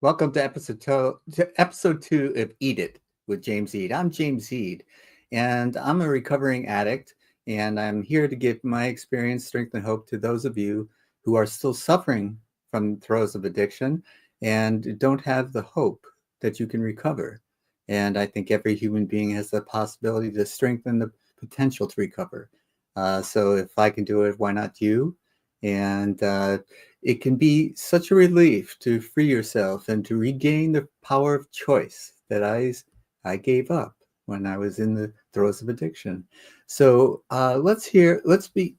Welcome to episode two of Eat It with James Eade. I'm James Eade, and I'm a recovering addict, and I'm here to give my experience, strength, and hope to those of you who are still suffering from the throes of addiction and don't have the hope that you can recover. And I think every human being has the possibility to strengthen the potential to recover. So if I can do it, why not you? And it can be such a relief to free yourself and to regain the power of choice that I gave up when I was in the throes of addiction. So let's be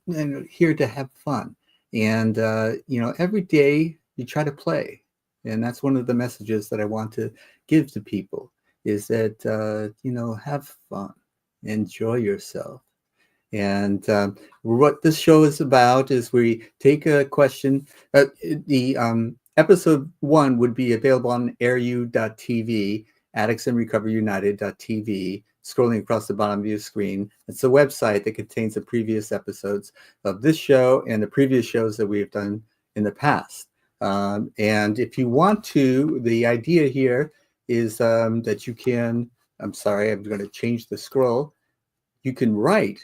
here to have fun. And, every day you try to play. And that's one of the messages that I want to give to people is that, have fun, enjoy yourself. And what this show is about is we take a question. The episode one would be available on airu.tv, addictsandrecoveryunited.tv, scrolling across the bottom of your screen. It's a website that contains the previous episodes of this show and the previous shows that we have done in the past. And if you want to, the idea here is that you can, I'm sorry, I'm going to change the scroll. You can write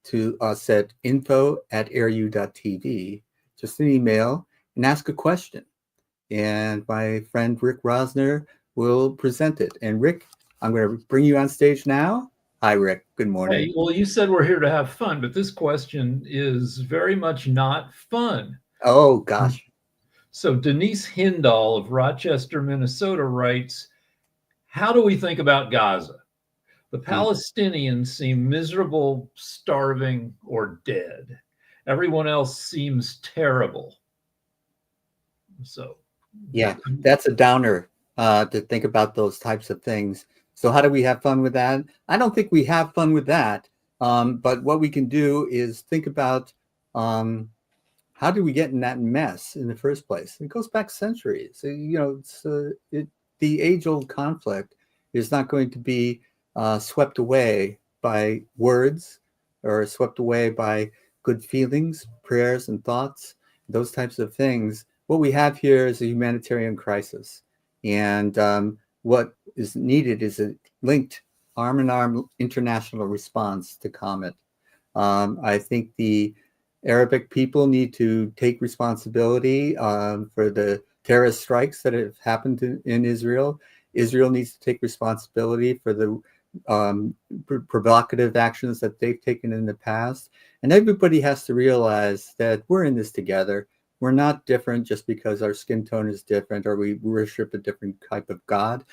to us at info@airu.tv, just an email, and ask a question. And my friend Rick Rosner will present it. And Rick, I'm going to bring you on stage now. Hi, Rick. Good morning. Hey, well, you said we're here to have fun, but this question is very much not fun. Oh, gosh. So Denise Hindall of Rochester, Minnesota writes, how do we think about Gaza? The Palestinians seem miserable, starving, or dead. Everyone else seems terrible. So, yeah, that's a downer to think about those types of things. So how do we have fun with that? I don't think we have fun with that. But what we can do is think about how do we get in that mess in the first place? It goes back centuries. The age-old conflict is not going to be swept away by words or swept away by good feelings, prayers, and thoughts, those types of things. What we have here is a humanitarian crisis. And what is needed is a linked arm-in-arm international response to calm it. I think the Arabic people need to take responsibility for the terrorist strikes that have happened in Israel. Israel needs to take responsibility for the provocative actions that they've taken in the past. And everybody has to realize that we're in this together. We're not different just because our skin tone is different or we worship a different type of God.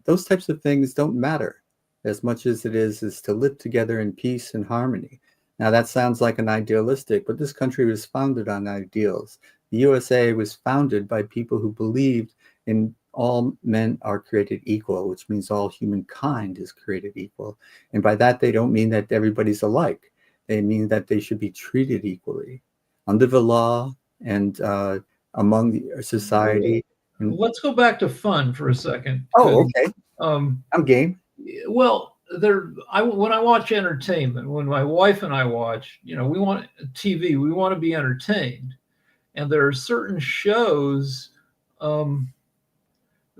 Those types of things don't matter as much as it is to live together in peace and harmony. Now, that sounds like an idealistic, but this country was founded on ideals. The USA was founded by people who believed in all men are created equal, which means all humankind is created equal. And by that, they don't mean that everybody's alike. They mean that they should be treated equally under the law and among the society. let's go back to fun for a second. Oh, okay. I'm game. Well, when I watch entertainment, when my wife and I watch, we want TV, we want to be entertained. And there are certain shows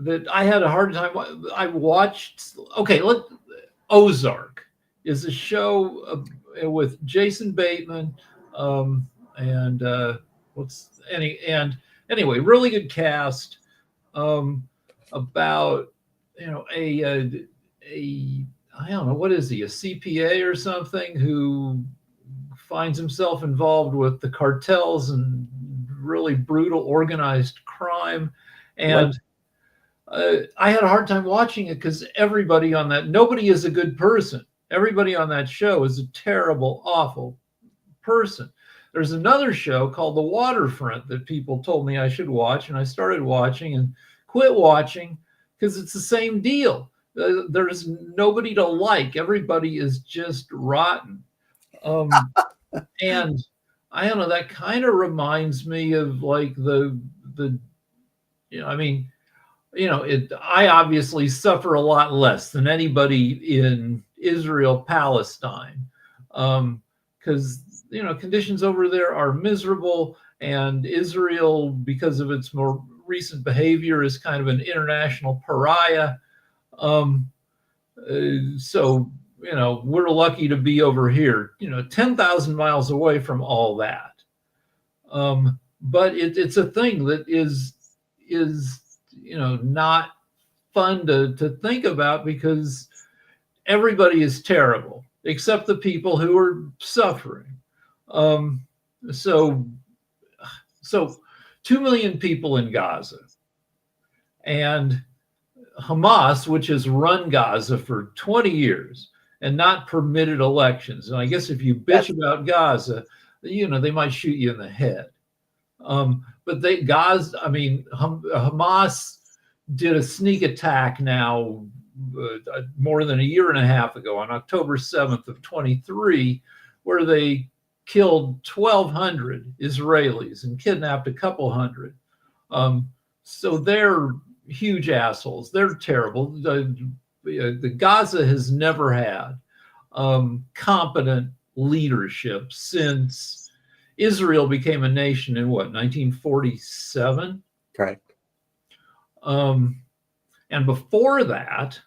that I had a hard time. I watched, Ozark is a show with Jason Bateman and anyway, really good cast about a I don't know, what is he, a CPA or something who finds himself involved with the cartels and really brutal organized crime. And I had a hard time watching it because nobody is a good person. Everybody on that show is a terrible, awful person. There's another show called The Waterfront that people told me I should watch, and I started watching and quit watching because it's the same deal. There's nobody to like. Everybody is just rotten. And I don't know, that kind of reminds me of like I obviously suffer a lot less than anybody in Israel, Palestine, because conditions over there are miserable, and Israel, because of its more recent behavior as kind of an international pariah. So, we're lucky to be over here, 10,000 miles away from all that. But it's a thing that is not fun to think about, because everybody is terrible except the people who are suffering. So 2 million people in Gaza, and Hamas, which has run Gaza for 20 years and not permitted elections. And I guess if you bitch about Gaza, they might shoot you in the head. But Hamas did a sneak attack now more than a year and a half ago, on October 7th of 23, where they killed 1,200 Israelis and kidnapped a couple hundred. So they're huge assholes. They're terrible. The Gaza has never had competent leadership since Israel became a nation in 1947? Correct. And before that,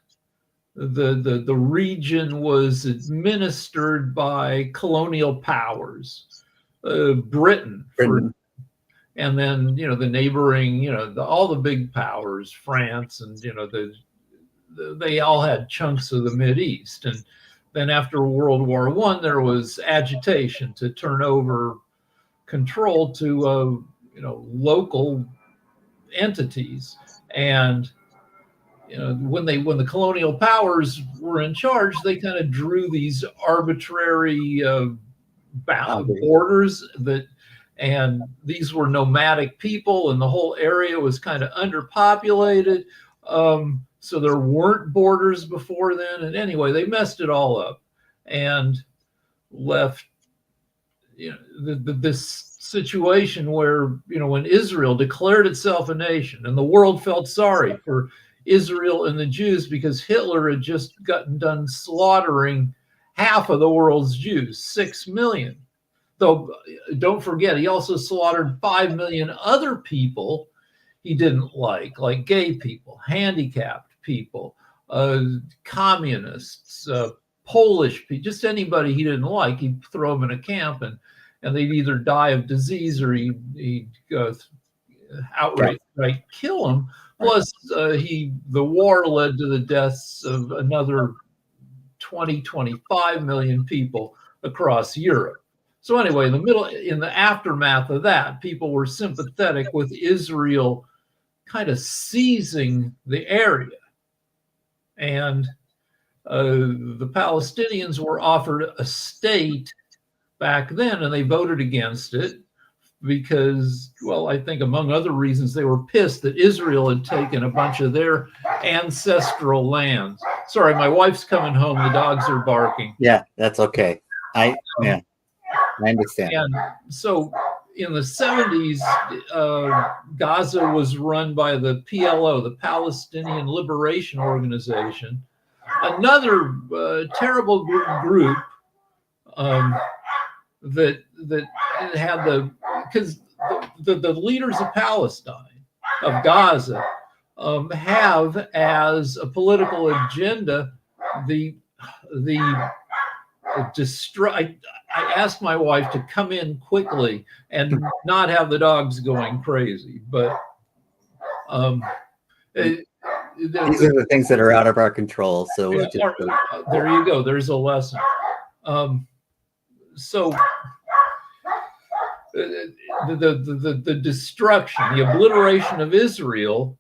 the region was administered by colonial powers, Britain. And then, the neighboring, all the big powers, France, and, they all had chunks of the Mideast. And then after World War I, there was agitation to turn over control to, local entities. And, when the colonial powers were in charge, they kind of drew these arbitrary borders and these were nomadic people, and the whole area was kind of underpopulated. So there weren't borders before then. And anyway, they messed it all up and left this situation where, when Israel declared itself a nation, and the world felt sorry for Israel and the Jews because Hitler had just gotten done slaughtering half of the world's Jews, 6 million. Though, don't forget, he also slaughtered 5 million other people he didn't like gay people, handicapped people, communists, Polish people, just anybody he didn't like. He'd throw them in a camp, and they'd either die of disease or he'd outright kill them. Plus, the war led to the deaths of another 25 million people across Europe. So anyway, in the aftermath of that, people were sympathetic with Israel kind of seizing the area. And the Palestinians were offered a state back then, and they voted against it because, well, I think among other reasons, they were pissed that Israel had taken a bunch of their ancestral lands. Sorry, my wife's coming home. The dogs are barking. Yeah, that's okay. I understand. And so in the 70s, Gaza was run by the PLO, the Palestinian Liberation Organization, another terrible group that had because the leaders of Palestine, of Gaza, have as a political agenda I asked my wife to come in quickly and not have the dogs going crazy, but these are the things that are out of our control. So there you go. There's a lesson. So the destruction, the obliteration of Israel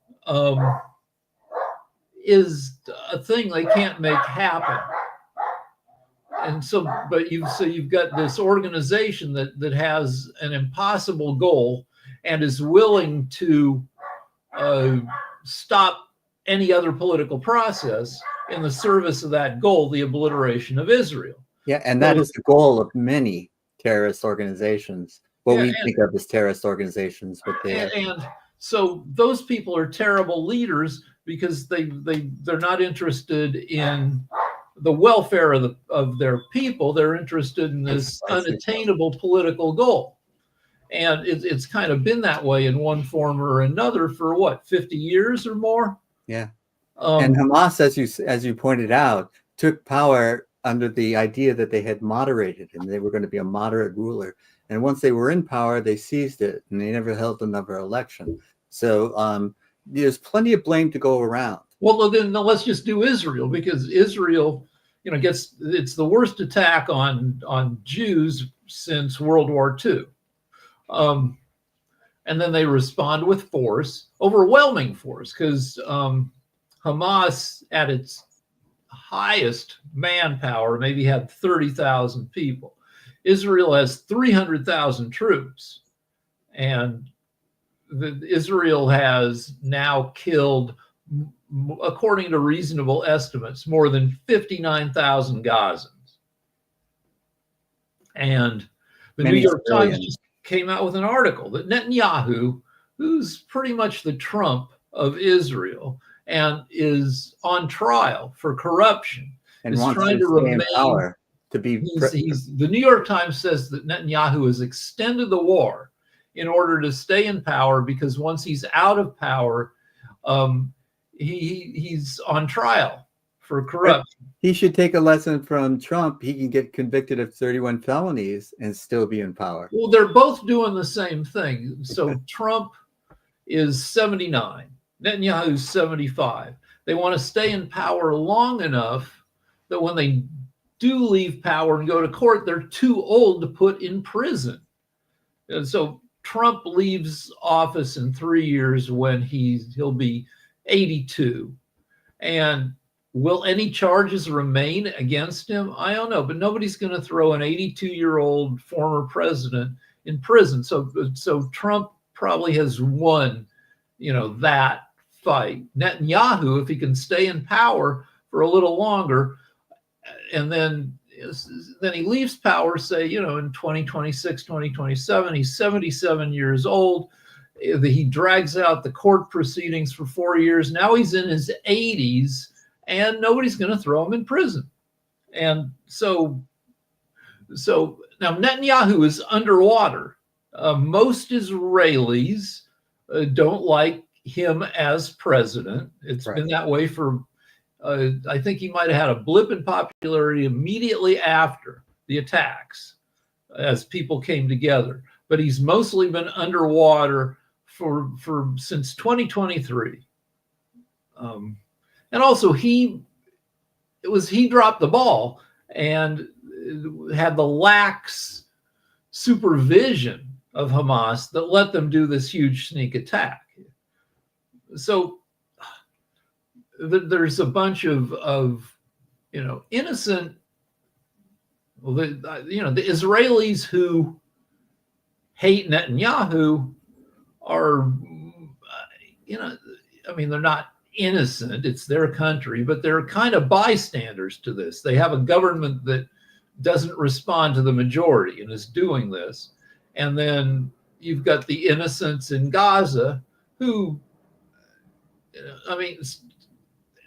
is a thing they can't make happen. And so, but you've got this organization that has an impossible goal and is willing to stop any other political process in the service of that goal, the obliteration of Israel. Yeah, and that is the goal of many terrorist organizations. What we think of as terrorist organizations, but and so those people are terrible leaders because they're not interested in the welfare of their people. They're interested in this unattainable political goal. And it's kind of been that way in one form or another for what, 50 years or more? Yeah. And Hamas, as you pointed out, took power under the idea that they had moderated and they were going to be a moderate ruler. And once they were in power, they seized it and they never held another election. So there's plenty of blame to go around. Well, then let's just do Israel, because Israel, it's the worst attack on Jews since World War II. And then they respond with force, overwhelming force, because Hamas at its highest manpower maybe had 30,000 people. Israel has 300,000 troops, and Israel has now killed, according to reasonable estimates, more than 59,000 Gazans. And the New York Times just came out with an article that Netanyahu, who's pretty much the Trump of Israel and is on trial for corruption, and is trying to remain in power. The New York Times says that Netanyahu has extended the war in order to stay in power, because once he's out of power, he's on trial for corruption. He should take a lesson from Trump. He can get convicted of 31 felonies and still be in power. Well, they're both doing the same thing. So Trump is 79, Netanyahu's 75. They want to stay in power long enough that when they do leave power and go to court, they're too old to put in prison. And so Trump leaves office in 3 years when he'll be 82. And will any charges remain against him? I don't know, but nobody's going to throw an 82-year-old former president in prison. So Trump probably has won, that fight. Netanyahu, if he can stay in power for a little longer, and then he leaves power, say, in 2026, 2027, he's 77 years old. He drags out the court proceedings for 4 years. Now he's in his 80s, and nobody's going to throw him in prison. And so now Netanyahu is underwater. Most Israelis don't like him as president. It's been that way for, I think he might have had a blip in popularity immediately after the attacks as people came together. But he's mostly been underwater for since 2023. And also he dropped the ball and had the lax supervision of Hamas that let them do this huge sneak attack. So there's a bunch of innocent, the Israelis who hate Netanyahu are, they're not innocent. It's their country, but they're kind of bystanders to this. They have a government that doesn't respond to the majority and is doing this. And then you've got the innocents in Gaza who,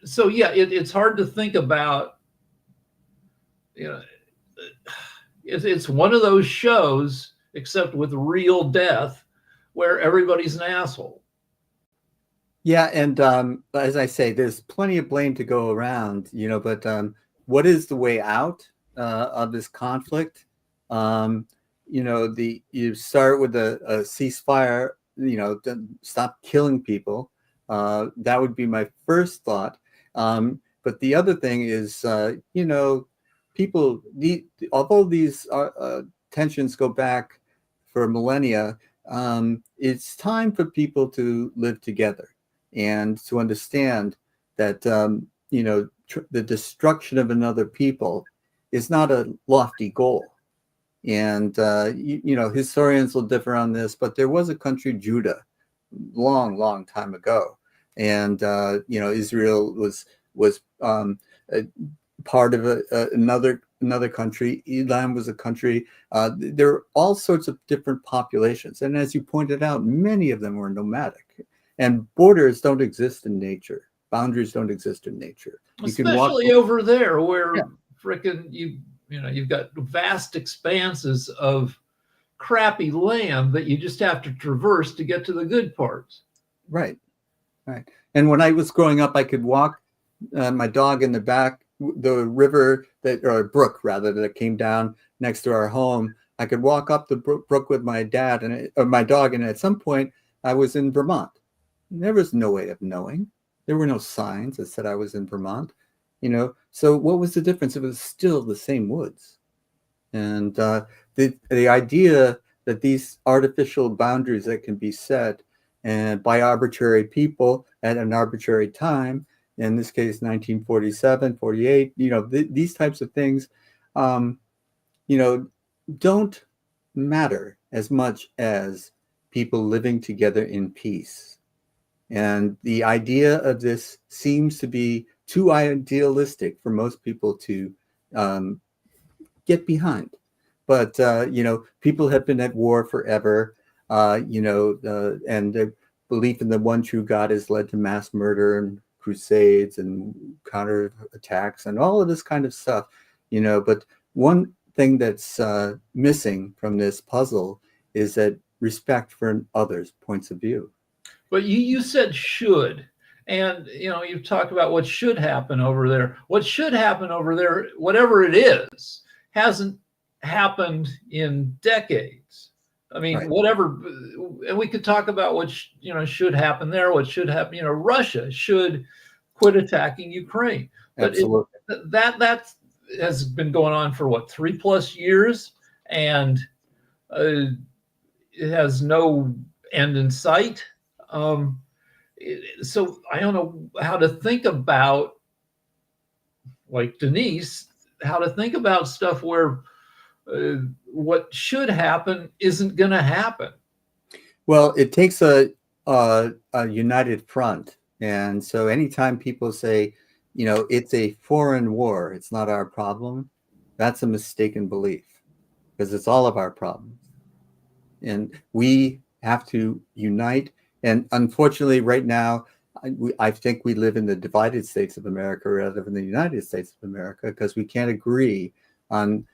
so yeah, it's hard to think about, it's one of those shows, except with real death, where everybody's an asshole. Yeah, and as I say, there's plenty of blame to go around, but what is the way out of this conflict? You start with a ceasefire, stop killing people. That would be my first thought. But the other thing is, people, although these tensions go back for millennia, it's time for people to live together and to understand that, the destruction of another people is not a lofty goal. And, historians will differ on this, but there was a country, Judah, long time ago. And, Israel was part of another country. Elam was a country. There are all sorts of different populations. And as you pointed out, many of them were nomadic. And borders don't exist in nature. Boundaries don't exist in nature. Especially over there where frickin' you've got vast expanses of crappy land that you just have to traverse to get to the good parts. Right. Right. And when I was growing up, I could walk my dog in the back, the river that, or brook rather, that came down next to our home. I could walk up the brook with my dad or my dog. And at some point I was in Vermont. There was no way of knowing. There were no signs that said I was in Vermont, So what was the difference? It was still the same woods. And the idea that these artificial boundaries that can be set and by arbitrary people at an arbitrary time, in this case 1947, 48, these types of things don't matter as much as people living together in peace. And the idea of this seems to be too idealistic for most people to get behind. But people have been at war forever. And the belief in the one true God has led to mass murder and crusades and counter attacks and all of this kind of stuff. But one thing that's missing from this puzzle is that respect for others' points of view. But you said should. And, you've talked about what should happen over there. What should happen over there, whatever it is, hasn't happened in decades. I mean, Right. whatever, and we could talk about what, should happen there, what should happen. Russia should quit attacking Ukraine. But Absolutely. that has been going on for 3+ years, and it has no end in sight. So I don't know how to think about, like Denise, how to think about stuff where what should happen isn't going to happen. Well, it takes a united front. And so anytime people say, it's a foreign war, it's not our problem, that's a mistaken belief, because it's all of our problems. And we have to unite. And unfortunately, right now, I think we live in the divided states of America rather than the United States of America, because we can't agree on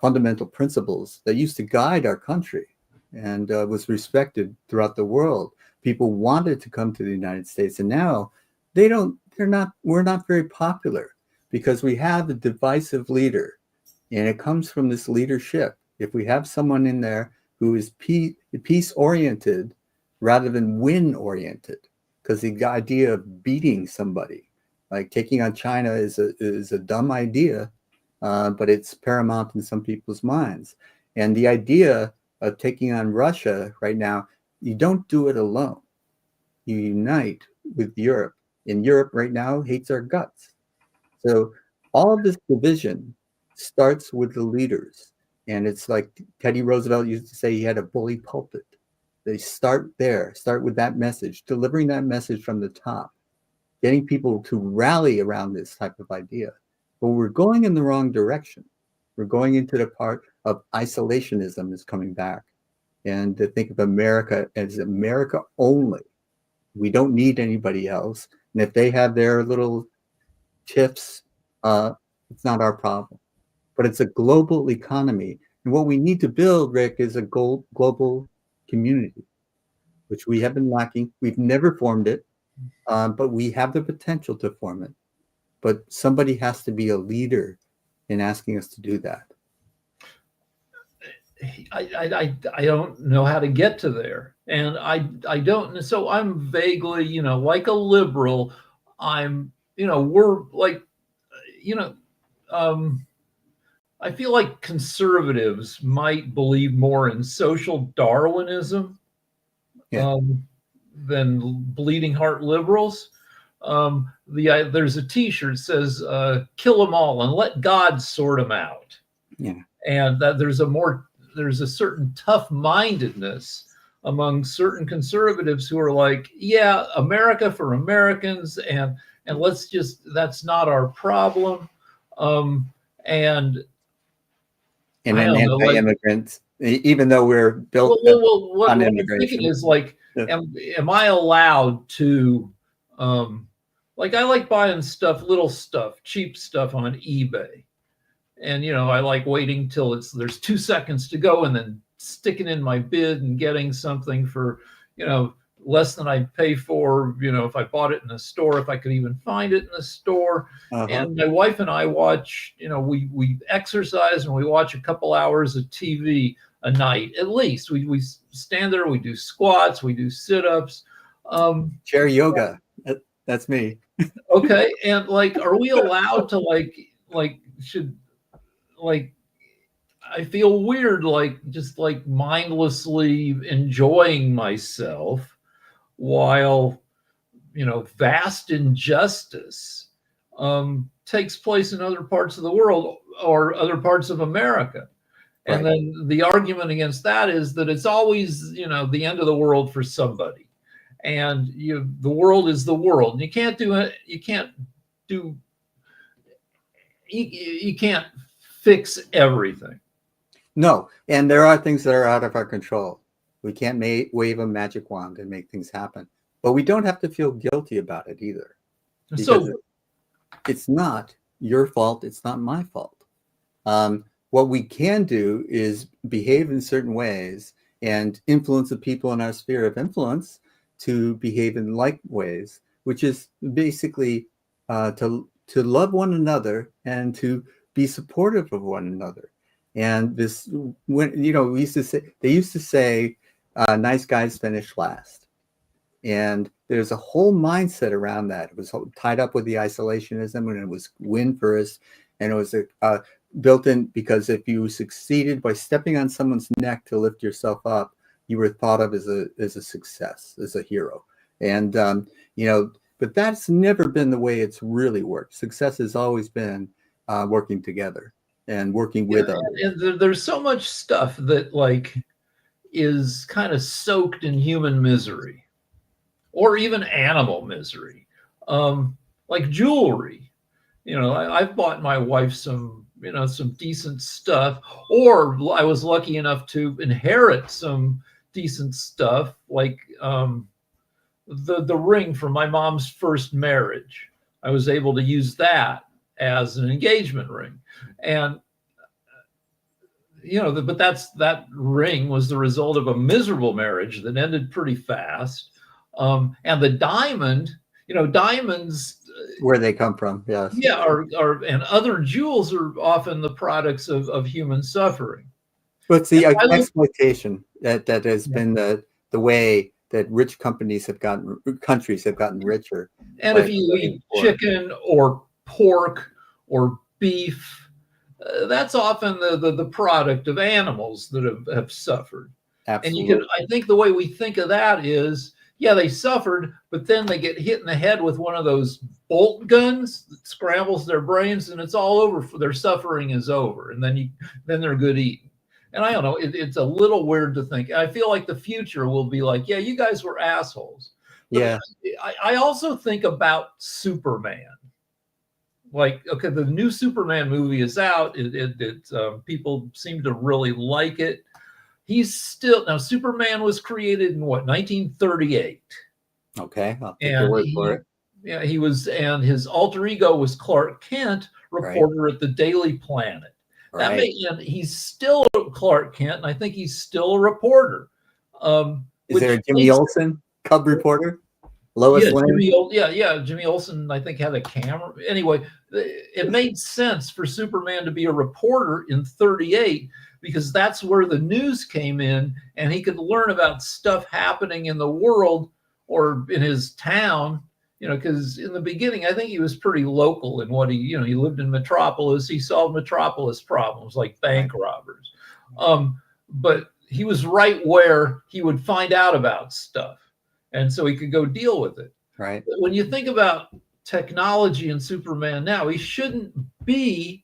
fundamental principles that used to guide our country and was respected throughout the world. People wanted to come to the United States, and now we're not very popular because we have a divisive leader, and it comes from this leadership. If we have someone in there who is peace oriented rather than win oriented, because the idea of beating somebody, like taking on China, is a dumb idea, but it's paramount in some people's minds. And the idea of taking on Russia right now, you don't do it alone. You unite with Europe. And Europe right now hates our guts. So all of this division starts with the leaders. And it's like Teddy Roosevelt used to say, he had a bully pulpit. They start with that message, delivering that message from the top, getting people to rally around this type of idea. But we're going in the wrong direction. We're going into the part of isolationism is coming back, and to think of America as America only. We don't need anybody else. And if they have their little tiffs, it's not our problem. But it's a global economy. And what we need to build, Rick, is a global community, which we have been lacking. We've never formed it, but we have the potential to form it. But somebody has to be a leader in asking us to do that. I don't know how to get to there, and I don't. So I'm vaguely, like a liberal. We're like, I feel like conservatives might believe more in social Darwinism than bleeding heart liberals. There's a T-shirt that says "Kill them all and let God sort them out." Yeah, and that there's a certain tough-mindedness among certain conservatives who are like, yeah, America for Americans, and that's not our problem. And anti-immigrants, even though we're built what on I'm immigration. thinking is like, am I allowed to, like, I like buying little stuff, cheap stuff on eBay. And, I like waiting till there's 2 seconds to go and then sticking in my bid and getting something for, less than I'd pay for, if I bought it in a store, if I could even find it in a store. And my wife and I watch, we exercise and we watch a couple hours of TV a night, at least. We stand there, we do squats, we do sit-ups. Chair yoga. That's me. Okay. And are we allowed to I feel weird, just mindlessly enjoying myself while, vast injustice takes place in other parts of the world or other parts of America. And then the argument against that is that it's always, the end of the world for somebody. And the world is the world. And you can't do it. You can't fix everything. No, and there are things that are out of our control. We can't wave a magic wand and make things happen. But we don't have to feel guilty about it either. So it's not your fault. It's not my fault. What we can do is behave in certain ways and influence the people in our sphere of influence to behave in like ways, which is basically to love one another and to be supportive of one another. And this, when they used to say, nice guys finish last. And there's a whole mindset around that. It was tied up with the isolationism, and it was win first. And it was built in because if you succeeded by stepping on someone's neck to lift yourself up, you were thought of as a success, as a hero. And, but that's never been the way it's really worked. Success has always been working together and working with others. And there's so much stuff that is kind of soaked in human misery or even animal misery, like jewelry. I've bought my wife some decent stuff, or I was lucky enough to inherit some decent stuff, like the ring from my mom's first marriage. I was able to use that as an engagement ring. And but that ring was the result of a miserable marriage that ended pretty fast. And the diamond, diamonds, where they come from, yes. Yeah, and other jewels are often the products of human suffering. But it's the exploitation that has been the way that rich countries have gotten richer. And if you eat chicken or pork or beef, that's often the product of animals that have suffered. Absolutely. And I think the way we think of that is, yeah, they suffered, but then they get hit in the head with one of those bolt guns that scrambles their brains, and it's all over. Their suffering is over, and then they're good eating. And I don't know, it's a little weird to think. I feel like the future will be like, yeah, you guys were assholes. But yeah. I also think about Superman. Okay, the new Superman movie is out. People seem to really like it. Superman was created in 1938. Okay, I'll take your word for it. Yeah, he was, and his alter ego was Clark Kent, reporter at the Daily Planet. And he's still Clark Kent, and I think he's still a reporter. Is there a Jimmy Olsen Cub reporter? Lois Lane? Jimmy Olsen, I think, had a camera. Anyway, it made sense for Superman to be a reporter in 38 because that's where the news came in, and he could learn about stuff happening in the world or in his town, because in the beginning, I think he was pretty local in what he lived in Metropolis. He solved Metropolis problems like bank robbers. But he was right where he would find out about stuff. And so he could go deal with it. Right. But when you think about technology and Superman now, he shouldn't be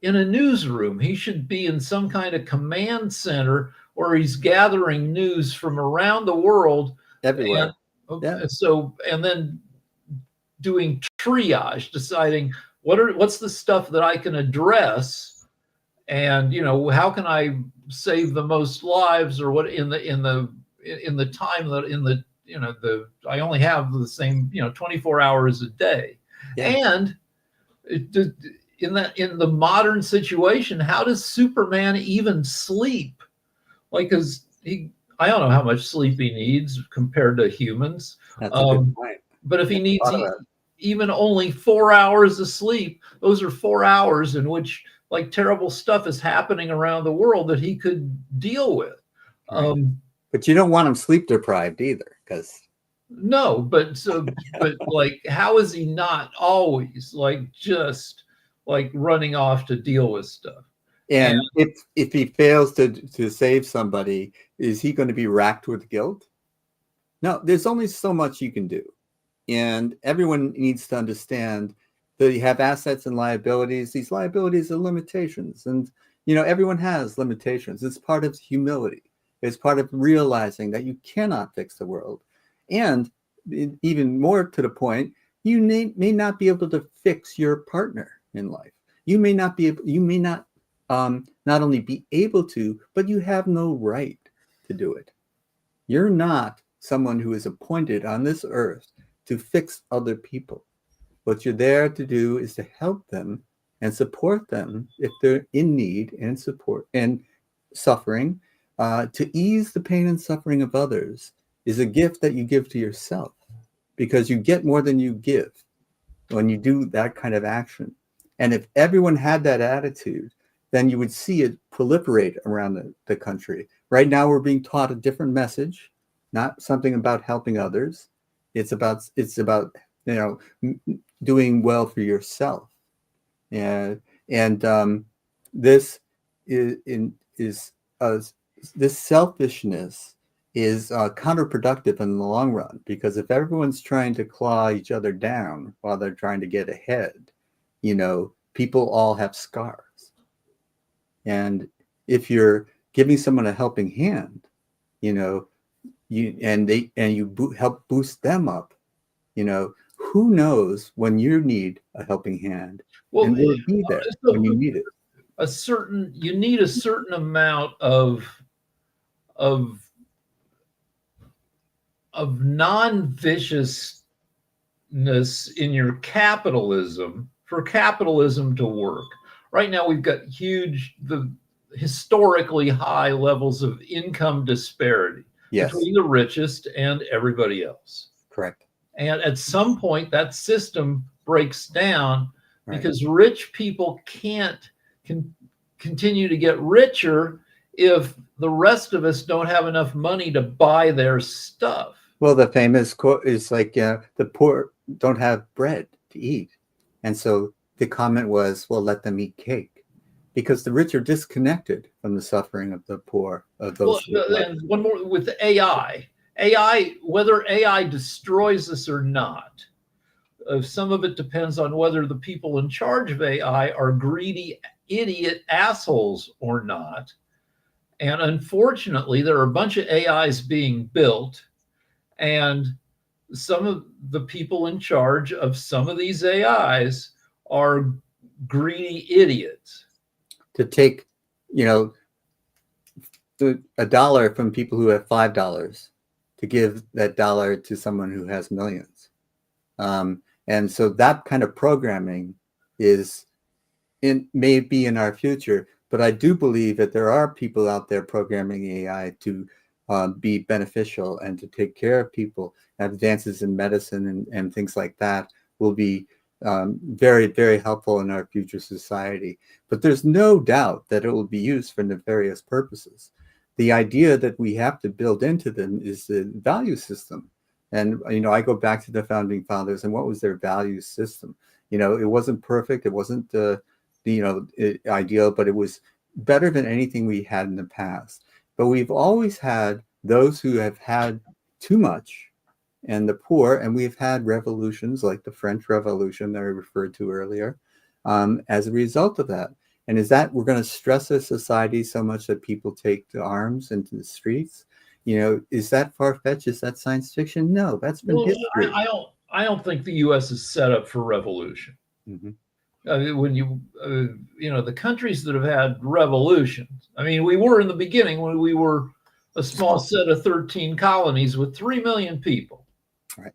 in a newsroom. He should be in some kind of command center where he's gathering news from around the world. Everywhere. And then doing triage, deciding what's the stuff that I can address, and how can I save the most lives, or what in the time that I only have the same 24 hours a day. And in the modern situation, how does Superman even sleep like, because I don't know how much sleep he needs compared to humans. That's a good Um, point. but if he Never needs thought of that. even only 4 hours of sleep, those are 4 hours in which like terrible stuff is happening around the world that he could deal with. Right. Um, But you don't want him sleep deprived either, because no, but like, how is he not always like just like running off to deal with stuff? And and if he fails to save somebody, is he going to be racked with guilt? No, there's only so much you can do. And everyone needs to understand that you have assets and liabilities. These liabilities are limitations. And, everyone has limitations. It's part of humility. It's part of realizing that you cannot fix the world. And even more to the point, you may not be able to fix your partner in life. You may not be able, you may not only be able to, but you have no right to do it. You're not someone who is appointed on this earth to fix other people. What you're there to do is to help them and support them if they're in need and support and suffering. To ease the pain and suffering of others is a gift that you give to yourself, because you get more than you give when you do that kind of action. And if everyone had that attitude, then you would see it proliferate around the country. Right now, we're being taught a different message, not something about helping others. It's about doing well for yourself. And this is this selfishness is counterproductive in the long run, because if everyone's trying to claw each other down while they're trying to get ahead, people all have scars. And if you're giving someone a helping hand, you help boost them up, who knows when you need a helping hand, well, and we'll be there when you need it. you need a certain amount of non-viciousness in your capitalism for capitalism to work. Right now, we've got the historically high levels of income disparity between the richest and everybody else. Correct. And at some point, that system breaks down, right, because rich people can't continue to get richer if the rest of us don't have enough money to buy their stuff. Well, the famous quote is like, the poor don't have bread to eat. And so the comment was, well, let them eat cake, because the rich are disconnected from the suffering of the poor, of those. And one more with AI, whether AI destroys us or not, some of it depends on whether the people in charge of AI are greedy, idiot assholes or not. And unfortunately, there are a bunch of AIs being built, and some of the people in charge of some of these AIs are greedy idiots. To take, a dollar from people who have $5 to give that dollar to someone who has millions. And so that kind of programming may be in our future, but I do believe that there are people out there programming AI to be beneficial and to take care of people. Advances in medicine and things like that will be very, very helpful in our future society. But there's no doubt that it will be used for nefarious purposes. The idea that we have to build into them is the value system. And, I go back to the founding fathers and what was their value system. It wasn't perfect. It wasn't, ideal, but it was better than anything we had in the past. But we've always had those who have had too much and the poor, and we've had revolutions like the French Revolution that I referred to earlier, as a result of that. And is that we're going to stress a society so much that people take to arms into the streets? Is that far-fetched? Is that science fiction? No, that's been history. I don't think the U.S. is set up for revolution. Mm-hmm. When the countries that have had revolutions, we were in the beginning when we were a small set of 13 colonies with 3 million people. Right.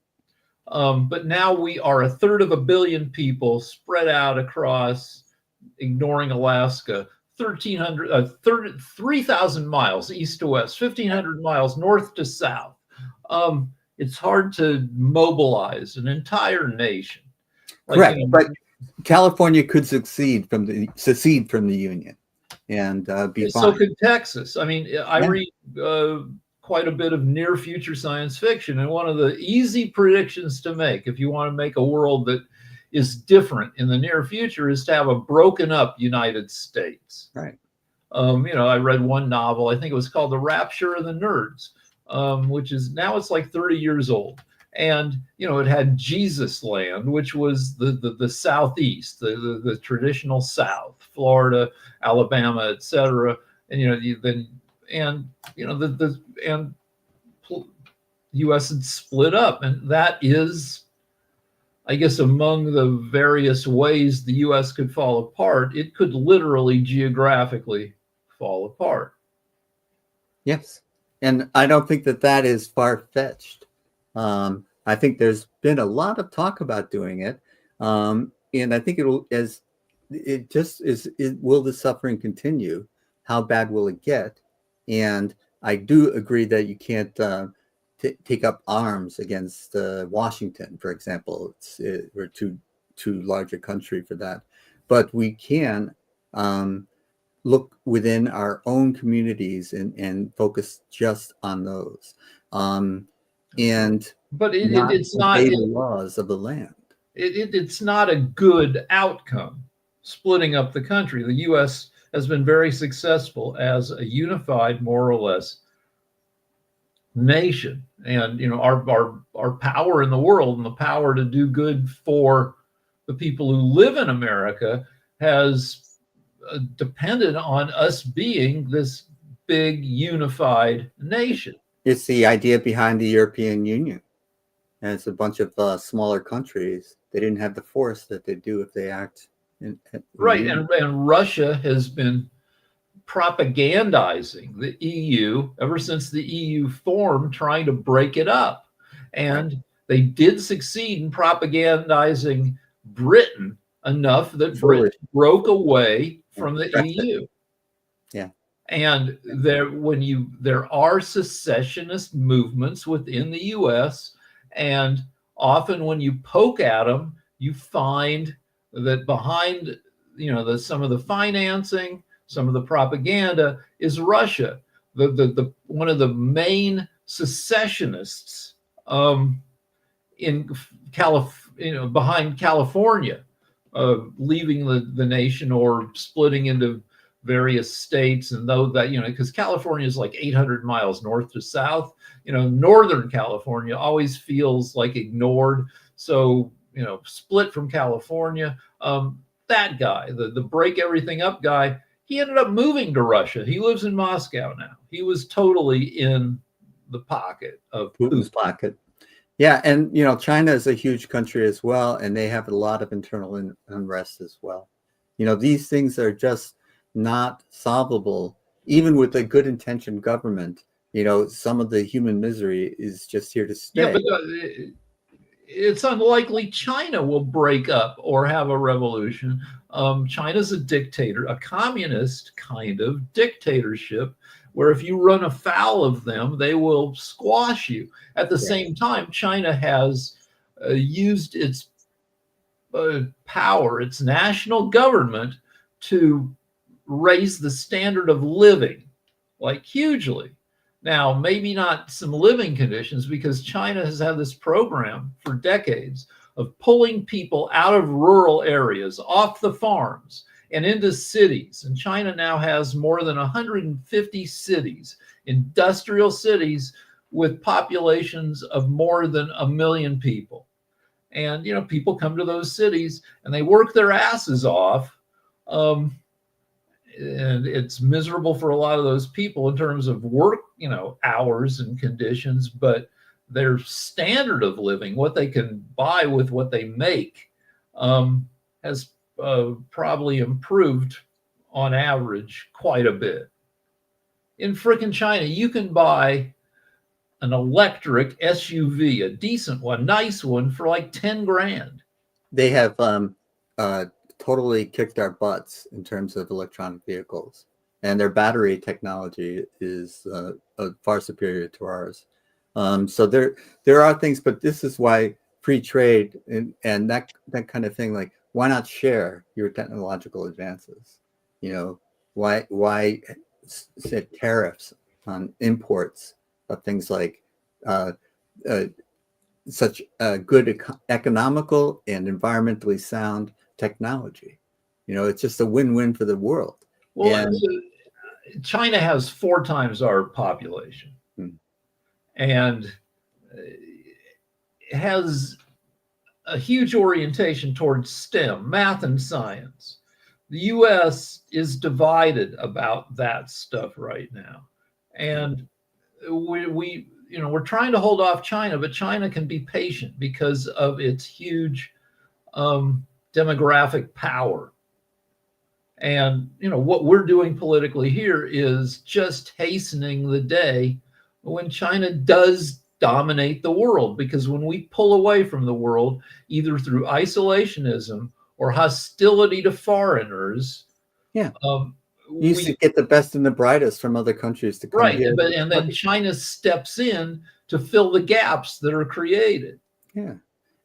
But now we are a third of a billion people spread out across, ignoring Alaska, 1,300, 3,000 miles east to west, 1,500 miles north to south. It's hard to mobilize an entire nation. Like, correct, but California could secede from the Union and be so fine. could Texas. I mean, I read quite a bit of near future science fiction, and one of the easy predictions to make, if you want to make a world that is different in the near future, is to have a broken up United States. Right. I read one novel, I think it was called The Rapture of the Nerds, which is now it's like 30 years old. And, it had Jesus land, which was the Southeast, the traditional South, Florida, Alabama, etc. And, the U.S. had split up. And that is, I guess, among the various ways the U.S. could fall apart, it could literally geographically fall apart. Yes. And I don't think that is far-fetched. I think there's been a lot of talk about doing it. And I think will the suffering continue? How bad will it get? And I do agree that you can't take up arms against Washington, for example. We're too large a country for that. But we can look within our own communities and focus just on those. But it's not the laws of the land. It's not a good outcome, splitting up the country. The U.S. has been very successful as a unified, more or less, nation, and our power in the world and the power to do good for the people who live in America has depended on us being this big unified nation. It's the idea behind the European Union. And it's a bunch of smaller countries. They didn't have the force that they do if they act right. And Russia has been propagandizing the EU ever since the EU formed, trying to break it up. And they did succeed in propagandizing Britain enough that Britain broke away from the EU. Yeah. And there are secessionist movements within the US, and often when you poke at them, you find that behind some of the financing, some of the propaganda is Russia. The one of the main secessionists in behind California, leaving the nation or splitting into various states, and though that because California is like 800 miles north to south, Northern California always feels like ignored. So split from California. That guy, the break everything up guy, he ended up moving to Russia. He lives in Moscow now. He was totally in the pocket of Putin's pocket. Yeah, and China is a huge country as well, and they have a lot of internal unrest as well. These things are just not solvable, even with a good intentioned government. Some of the human misery is just here to stay. Yeah, but it's unlikely China will break up or have a revolution. China's a dictator, a communist kind of dictatorship, where if you run afoul of them, they will squash you. At the same time, China has used its power, its national government, to raise the standard of living, like hugely. Now, maybe not some living conditions, because China has had this program for decades of pulling people out of rural areas, off the farms, and into cities. And China now has more than 150 cities, industrial cities with populations of more than 1 million people. And, people come to those cities and they work their asses off. And it's miserable for a lot of those people in terms of work, hours and conditions, but their standard of living, what they can buy with what they make, has probably improved on average quite a bit. In frickin' China, you can buy an electric SUV, a decent one, nice one, for like 10 grand. They have totally kicked our butts in terms of electronic vehicles, and their battery technology is far superior to ours. So there are things, but this is why free trade and that kind of thing, like why not share your technological advances? You know, why set tariffs on imports of things like uh, uh, such good economical and environmentally sound technology? You know, it's just a win-win for the world. Well, And China has 4 times our population, and has a huge orientation towards STEM, math and science. The US is divided about that stuff right now. And we we're trying to hold off China, but China can be patient because of its huge demographic power. And what we're doing politically here is just hastening the day when China does dominate the world. Because when we pull away from the world, either through isolationism or hostility to foreigners, yeah, you used we to get the best and the brightest from other countries to come right, here. and then China steps in to fill the gaps that are created. Yeah.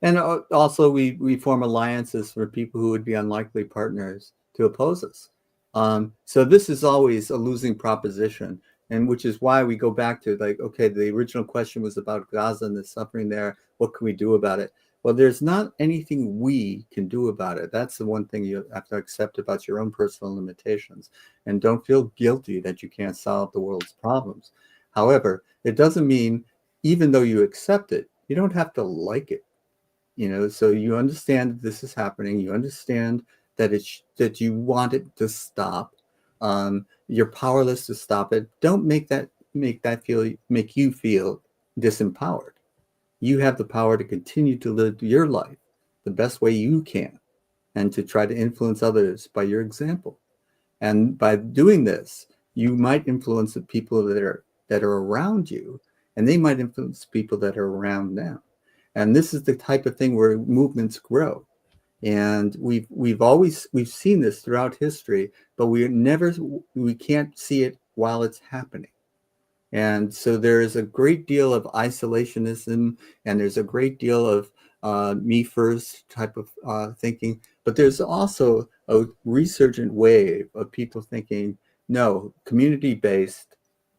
And also we form alliances for people who would be unlikely partners to oppose us. So this is always a losing proposition, and which is why we go back to, like, okay, the original question was about Gaza and the suffering there. What can we do about it? Well, there's not anything we can do about it. That's the one thing you have to accept about your own personal limitations, and don't feel guilty that you can't solve the world's problems. However, it doesn't mean, even though you accept it, you don't have to like it. So you understand that this is happening. You understand that that you want it to stop. You're powerless to stop it. Don't make you feel disempowered. You have the power to continue to live your life the best way you can, and to try to influence others by your example. And by doing this, you might influence the people that are around you, and they might influence people that are around them. And this is the type of thing where movements grow. And we've seen this throughout history, but we can't see it while it's happening. And so there is a great deal of isolationism, and there's a great deal of me first type of thinking. But there's also a resurgent wave of people thinking, no, community based,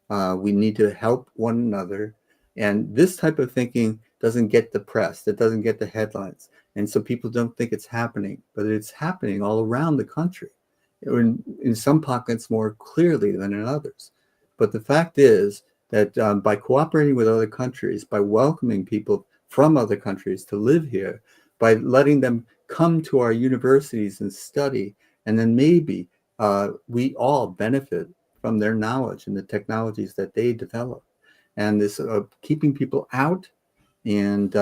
we need to help one another. And this type of thinking doesn't get the press, it doesn't get the headlines. And so people don't think it's happening, but it's happening all around the country, in some pockets more clearly than in others. But the fact is that by cooperating with other countries, by welcoming people from other countries to live here, by letting them come to our universities and study, and then maybe we all benefit from their knowledge and the technologies that they develop. And this keeping people out and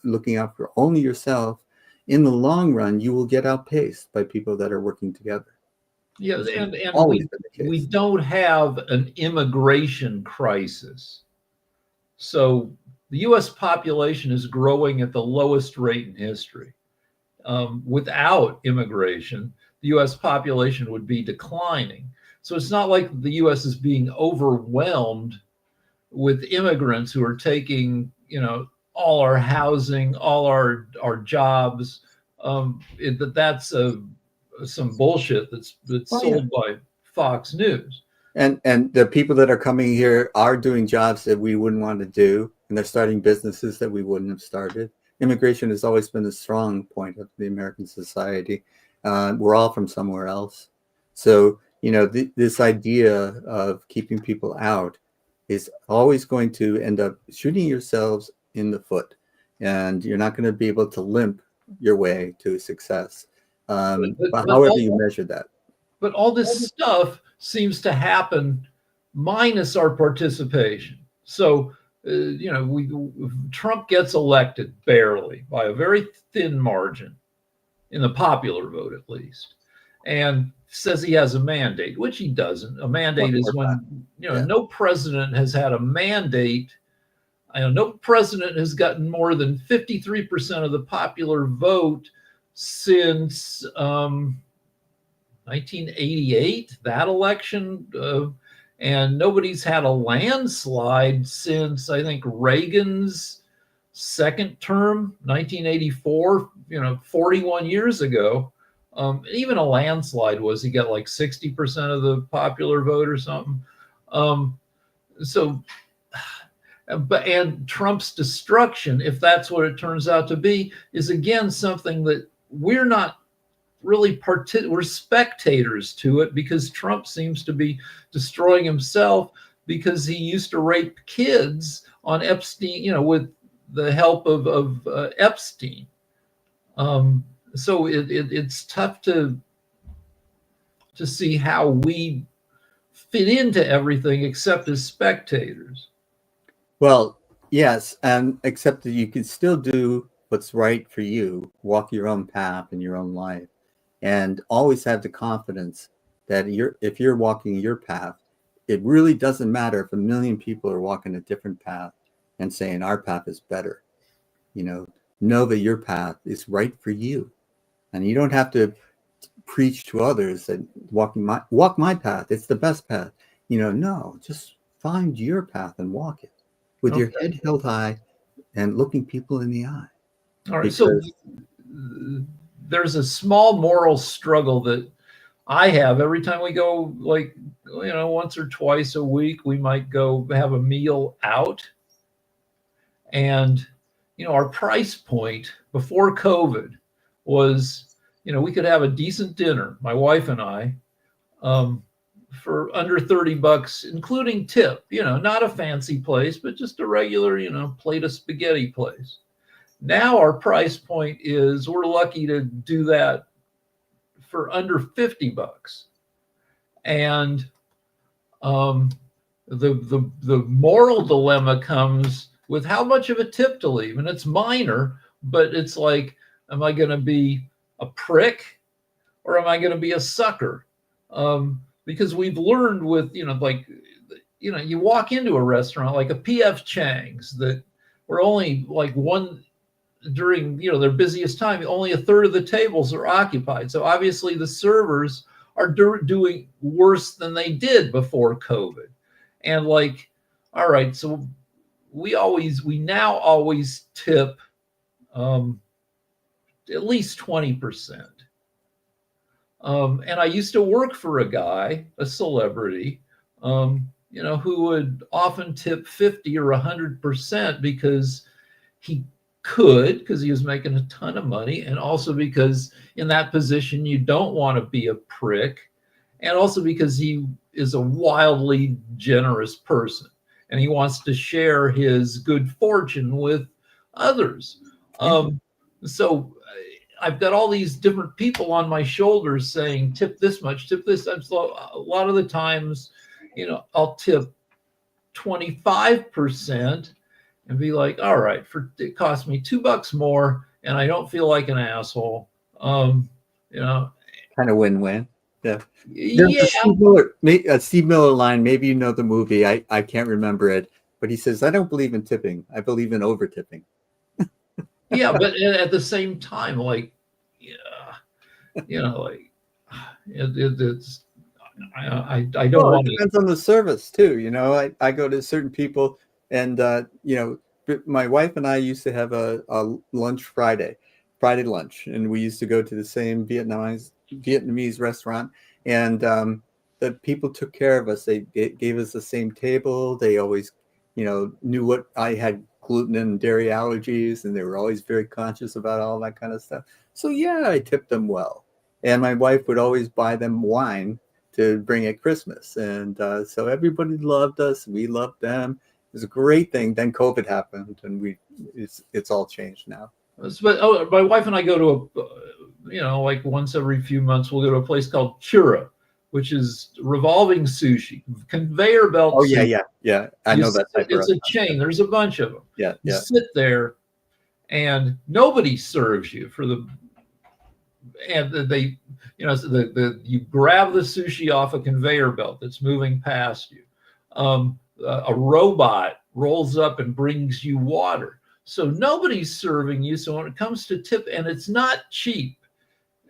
looking out for only yourself, in the long run, you will get outpaced by people that are working together. Yeah, and we don't have an immigration crisis. So the U.S. population is growing at the lowest rate in history. Without immigration, the U.S. population would be declining. So it's not like the U.S. is being overwhelmed with immigrants who are taking, all our housing, all our jobs. That's some bullshit that's sold by Fox News. And the people that are coming here are doing jobs that we wouldn't want to do, and they're starting businesses that we wouldn't have started. Immigration has always been a strong point of the American society. We're all from somewhere else. So, this idea of keeping people out is always going to end up shooting yourselves in the foot, and you're not going to be able to limp your way to success, but however you measure that. But all this stuff seems to happen minus our participation. So, Trump gets elected barely by a very thin margin in the popular vote, at least, and says he has a mandate, which he doesn't. A mandate is when, no president has had a mandate. No president has gotten more than 53% of the popular vote since 1988, that election, and nobody's had a landslide since I think Reagan's second term, 1984. 41 years ago. Even a landslide was he got like 60% of the popular vote or something. So, and Trump's destruction, if that's what it turns out to be, is again something that we're not really we're spectators to it, because Trump seems to be destroying himself because he used to rape kids on Epstein, with the help of Epstein. So it's tough to see how we fit into everything except as spectators. Well, yes, and except that you can still do what's right for you, walk your own path in your own life, and always have the confidence that if you're walking your path, it really doesn't matter if a million people are walking a different path and saying our path is better. Know that your path is right for you, and you don't have to preach to others that walk my path, it's the best path. No, just find your path and walk it with your head held high and looking people in the eye. All right. So there's a small moral struggle that I have every time we go, like, once or twice a week, we might go have a meal out. And, our price point before COVID was, we could have a decent dinner, my wife and I, for under $30, including tip, not a fancy place, but just a regular, plate of spaghetti place. Now our price point is, we're lucky to do that for under $50. And the moral dilemma comes with how much of a tip to leave. And it's minor, but it's like, am I going to be a prick or am I going to be a sucker? Because we've learned with, you walk into a restaurant like a P.F. Chang's that were only like one during, their busiest time, only a third of the tables are occupied. So obviously the servers are doing worse than they did before COVID. And like, all right, so we now always tip at least 20%. And I used to work for a guy, a celebrity, who would often tip 50 or 100% because he could, because he was making a ton of money, and also because in that position you don't want to be a prick, and also because he is a wildly generous person and he wants to share his good fortune with others. So I've got all these different people on my shoulders saying, tip this much, tip this. So a lot of the times, I'll tip 25% and be like, all right, it cost me $2 more and I don't feel like an asshole. Kind of win-win. Yeah. Yeah. A Steve Miller line, maybe you know the movie, I can't remember it, but he says, I don't believe in tipping. I believe in over tipping. Yeah, but at the same time, like, like it's, I don't want it depends on the service too. I go to certain people and, my wife and I used to have a lunch Friday lunch, and we used to go to the same Vietnamese restaurant, and the people took care of us. They gave us the same table. They always, knew what I had gluten and dairy allergies, and they were always very conscious about all that kind of stuff. So yeah, I tipped them well, and my wife would always buy them wine to bring at Christmas, and so everybody loved us. We loved them. It was a great thing. Then COVID happened, and it's all changed now. But my wife and I go to like once every few months, we'll go to a place called Chura, which is revolving sushi, conveyor belt. Oh sushi. yeah. I know that type. It's a chain. There's a bunch of them. Yeah. You sit there, and nobody serves you and they, you grab the sushi off a conveyor belt that's moving past you. A robot rolls up and brings you water. So nobody's serving you. So when it comes to tip, and it's not cheap,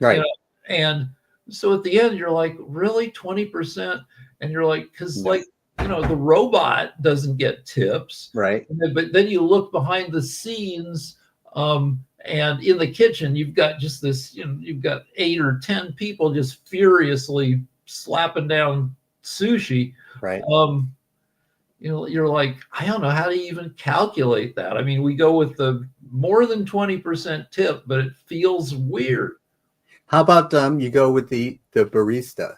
Right. You know, and so at the end, you're like, really 20%? And you're like, because No. like, the robot doesn't get tips. Right. But then you look behind the scenes, and in the kitchen, you've got just this, you've got 8 or 10 people just furiously slapping down sushi. Right. You're like, I don't know how to even calculate that. I mean, we go with the more than 20% tip, but it feels weird. How about you go with the barista?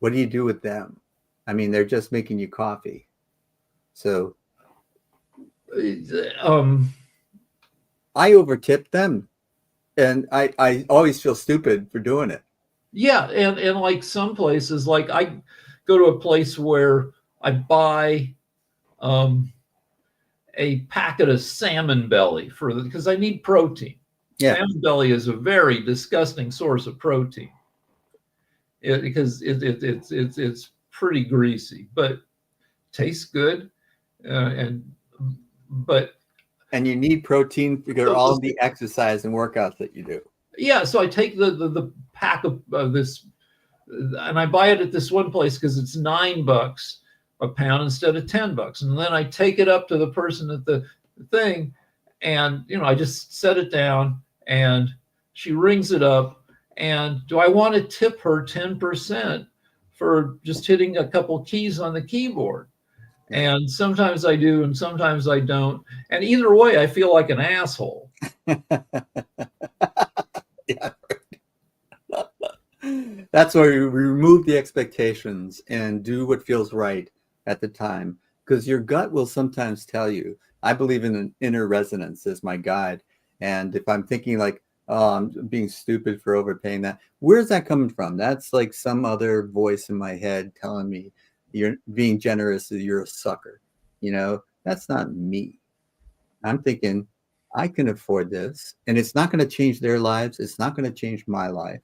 What do you do with them? I mean, they're just making you coffee. So Um, I overtip them, and I always feel stupid for doing it. yeah, and like some places, like I go to a place where I buy a packet of salmon belly because I need protein. Yeah. Salmon belly is a very disgusting source of protein because it's pretty greasy, but tastes good. And but And you need protein for all the exercise and workouts that you do. yeah, so I take the pack of this, and I buy it at this one place because it's $9 a pound instead of $10, and then I take it up to the person at the thing, and I just set it down, and she rings it up, and do I want to tip her 10% for just hitting a couple keys on the keyboard? And sometimes I do, and sometimes I don't. And either way, I feel like an asshole. Yeah. That's why we remove the expectations and do what feels right at the time. Because your gut will sometimes tell you. I believe in an inner resonance as my guide. And if I'm thinking like, oh, I'm being stupid for overpaying that, where's that coming from? That's like some other voice in my head telling me you're being generous, you're a sucker. That's not me. I'm thinking I can afford this, and it's not going to change their lives. It's not going to change my life.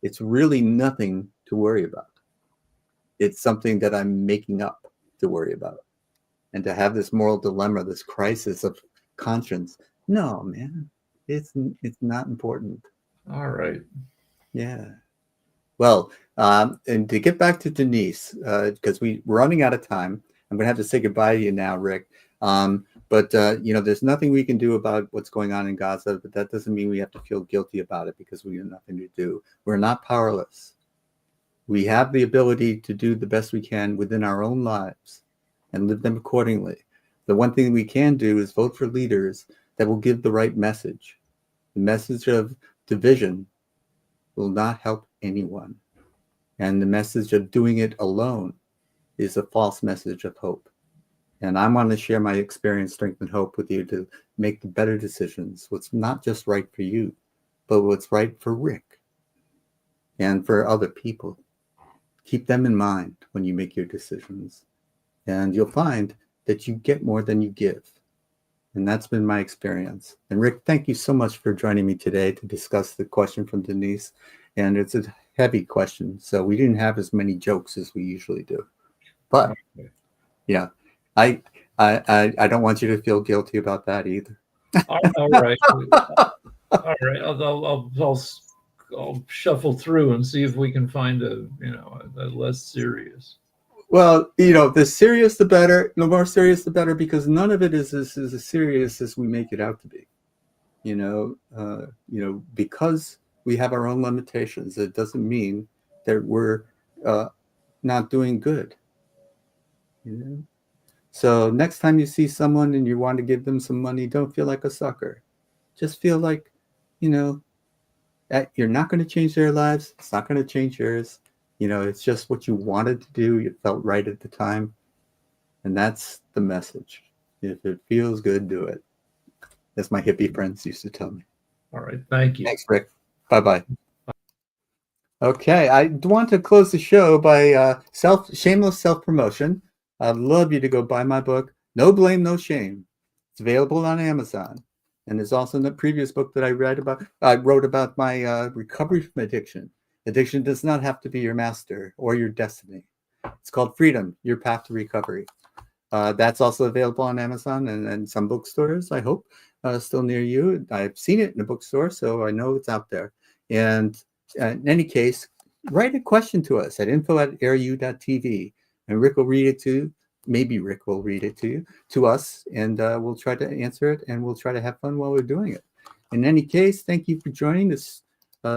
It's really nothing to worry about. It's something that I'm making up to worry about. And to have this moral dilemma, this crisis of conscience, no, man, it's not important. All right. Yeah. Well, and to get back to Denise, because we're running out of time, I'm going to have to say goodbye to you now, Rick. But there's nothing we can do about what's going on in Gaza, but that doesn't mean we have to feel guilty about it because we have nothing to do. We're not powerless. We have the ability to do the best we can within our own lives and live them accordingly. The one thing we can do is vote for leaders that will give the right message. The message of division will not help anyone. And the message of doing it alone is a false message of hope. And I want to share my experience, strength, and hope with you to make the better decisions. What's not just right for you, but what's right for Rick and for other people. Keep them in mind when you make your decisions. And you'll find that you get more than you give. And that's been my experience. And Rick, thank you so much for joining me today to discuss the question from Denise. And it's a heavy question, so we didn't have as many jokes as we usually do. But yeah, I don't want you to feel guilty about that either. All right. All right. I'll shuffle through and see if we can find a less serious. Well, the serious, the better. The more serious, the better, because none of it is as serious as we make it out to be. Because we have our own limitations, it doesn't mean that we're not doing good. So next time you see someone and you want to give them some money, don't feel like a sucker. Just feel like, that you're not going to change their lives. It's not going to change yours. It's just what you wanted to do. You felt right at the time. And that's the message. If it feels good, do it. As my hippie friends used to tell me. All right. Thank you. Thanks, Rick. Bye-bye. Okay. I want to close the show by shameless self-promotion. I'd love you to go buy my book, No Blame, No Shame. It's available on Amazon. And there's also the previous book that I wrote about my recovery from addiction. Addiction does not have to be your master or your destiny. It's called Freedom, Your Path to Recovery. That's also available on Amazon and some bookstores, I hope, still near you. I've seen it in a bookstore, so I know it's out there. And in any case, write a question to us at info@airu.tv, and Rick will read it to. Maybe Rick will read it to us, and we'll try to answer it, and we'll try to have fun while we're doing it. In any case, thank you for joining this